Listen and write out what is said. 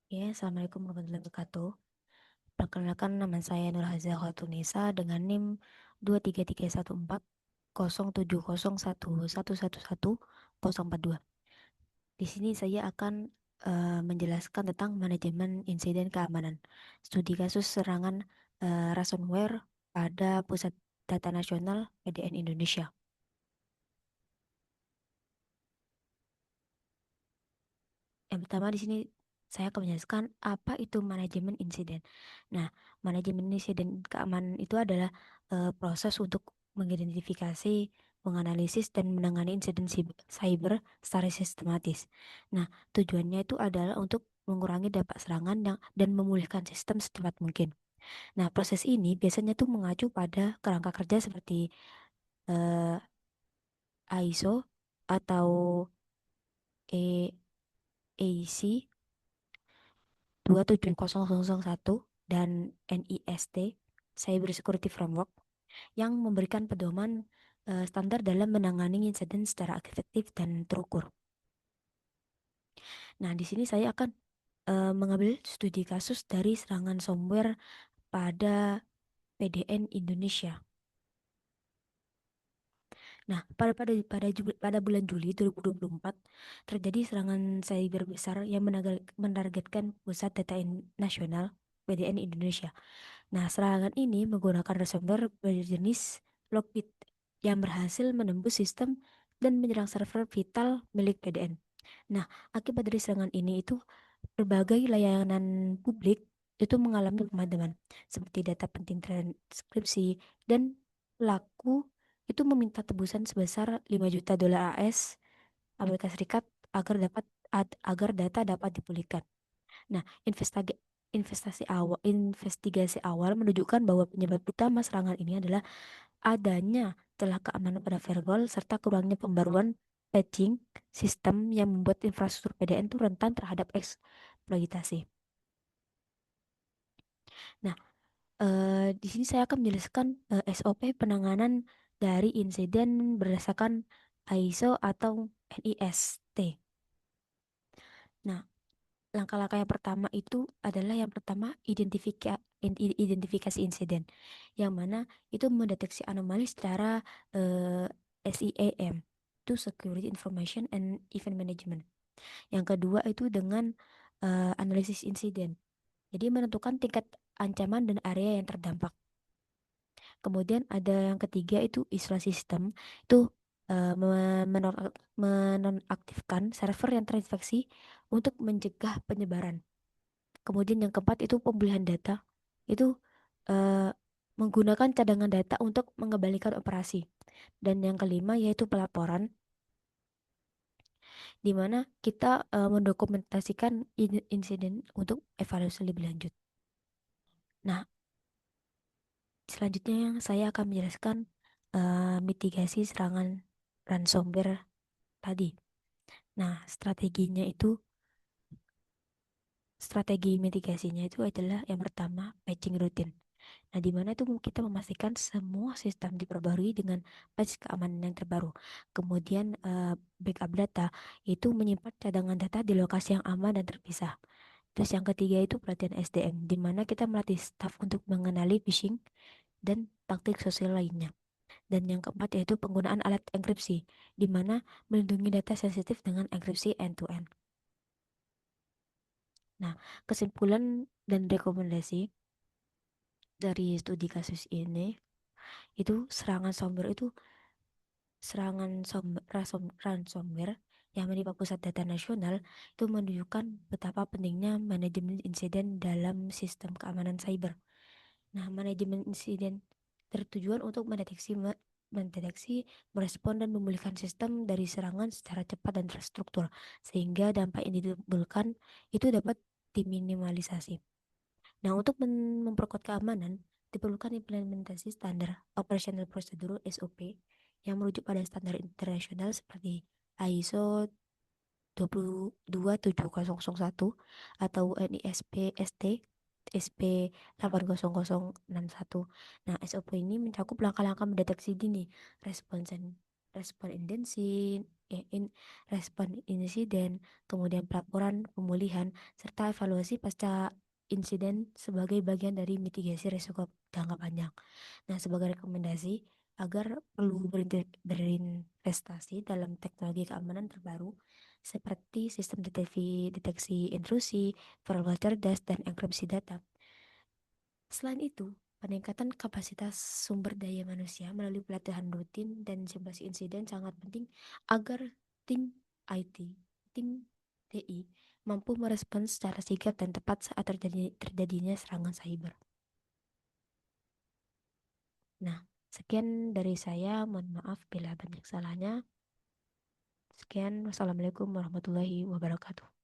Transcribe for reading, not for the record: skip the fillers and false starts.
Ya, Assalamualaikum warahmatullahi wabarakatuh. Perkenalkan nama saya Nur Hazia Khatunisa dengan NIM 233140701111142. Di sini saya akan menjelaskan tentang manajemen insiden keamanan. Studi kasus serangan ransomware pada Pusat Data Nasional PDN Indonesia. Yang pertama di sini saya akan menjelaskan apa itu manajemen insiden. Nah, manajemen insiden keamanan itu adalah proses untuk mengidentifikasi, menganalisis, dan menangani insiden cyber secara sistematis. Nah, tujuannya itu adalah untuk mengurangi dampak serangan dan memulihkan sistem secepat mungkin. Nah, proses ini biasanya tuh mengacu pada kerangka kerja seperti eh, ISO atau AEC 27001 dan NIST Cyber Security Framework yang memberikan pedoman standar dalam menangani insiden secara efektif dan terukur. Nah, di sini saya akan mengambil studi kasus dari serangan ransomware pada PDN Indonesia. Nah, pada bulan Juli 2024 terjadi serangan cyber besar yang menargetkan Pusat Data Nasional PDN Indonesia. Nah, serangan ini menggunakan ransomware berjenis Lockbit yang berhasil menembus sistem dan menyerang server vital milik PDN. Nah, akibat dari serangan ini itu berbagai layanan publik itu mengalami pemadaman seperti data penting transkripsi dan pelaku itu meminta tebusan sebesar 5 juta dolar AS Amerika Serikat agar data dapat dipulihkan. Nah, investigasi awal menunjukkan bahwa penyebab utama serangan ini adalah adanya celah keamanan pada firewall serta kurangnya pembaruan patching sistem yang membuat infrastruktur PDN itu rentan terhadap eksploitasi. Nah, di sini saya akan menjelaskan SOP penanganan dari insiden berdasarkan ISO atau NIST. Nah, langkah-langkah yang pertama itu adalah yang pertama identifikasi insiden, yang mana itu mendeteksi anomali secara SIEM, itu Security Information and Event Management. Yang kedua itu dengan analisis insiden, jadi menentukan tingkat ancaman dan area yang terdampak. Kemudian ada yang ketiga itu isolasi sistem, itu menonaktifkan server yang terinfeksi untuk mencegah penyebaran. Kemudian yang keempat itu pemulihan data. Itu eh, menggunakan cadangan data untuk mengembalikan operasi. Dan yang kelima yaitu pelaporan, di mana kita mendokumentasikan insiden untuk evaluasi lebih lanjut. Nah, selanjutnya yang saya akan menjelaskan mitigasi serangan ransomware tadi. Nah, strategi mitigasinya itu adalah yang pertama patching rutin. Nah, di mana itu kita memastikan semua sistem diperbarui dengan patch keamanan yang terbaru. Kemudian backup data itu menyimpan cadangan data di lokasi yang aman dan terpisah. Terus yang ketiga itu pelatihan SDM, di mana kita melatih staf untuk mengenali phishing dan taktik sosial lainnya. Dan yang keempat yaitu penggunaan alat enkripsi, di mana melindungi data sensitif dengan enkripsi end-to-end. Nah, kesimpulan dan rekomendasi dari studi kasus ini itu ransomware yang menimpa Pusat Data Nasional itu menunjukkan betapa pentingnya manajemen insiden dalam sistem keamanan cyber. Nah, manajemen insiden bertujuan untuk mendeteksi, merespon dan memulihkan sistem dari serangan secara cepat dan terstruktur sehingga dampak yang ditimbulkan itu dapat diminimalisasi. Nah, untuk memperkuat keamanan, diperlukan implementasi standar Operational Procedure SOP yang merujuk pada standar internasional seperti ISO 27001 atau NISP ST SP 80061. Nah, SOP ini mencakup langkah-langkah mendeteksi dini, respon indensi, respon insiden, kemudian pelaporan, pemulihan, serta evaluasi pasca insiden sebagai bagian dari mitigasi risiko jangka panjang. Nah, sebagai rekomendasi agar perlu berinvestasi dalam teknologi keamanan terbaru seperti sistem deteksi intrusi, firewall cerdas, dan enkripsi data. Selain itu, peningkatan kapasitas sumber daya manusia melalui pelatihan rutin dan simulasi insiden sangat penting agar tim IT, tim TI mampu merespons secara sigap dan tepat saat terjadinya serangan cyber. Nah, sekian dari saya. Mohon maaf bila banyak salahnya. Sekian, wassalamualaikum warahmatullahi wabarakatuh.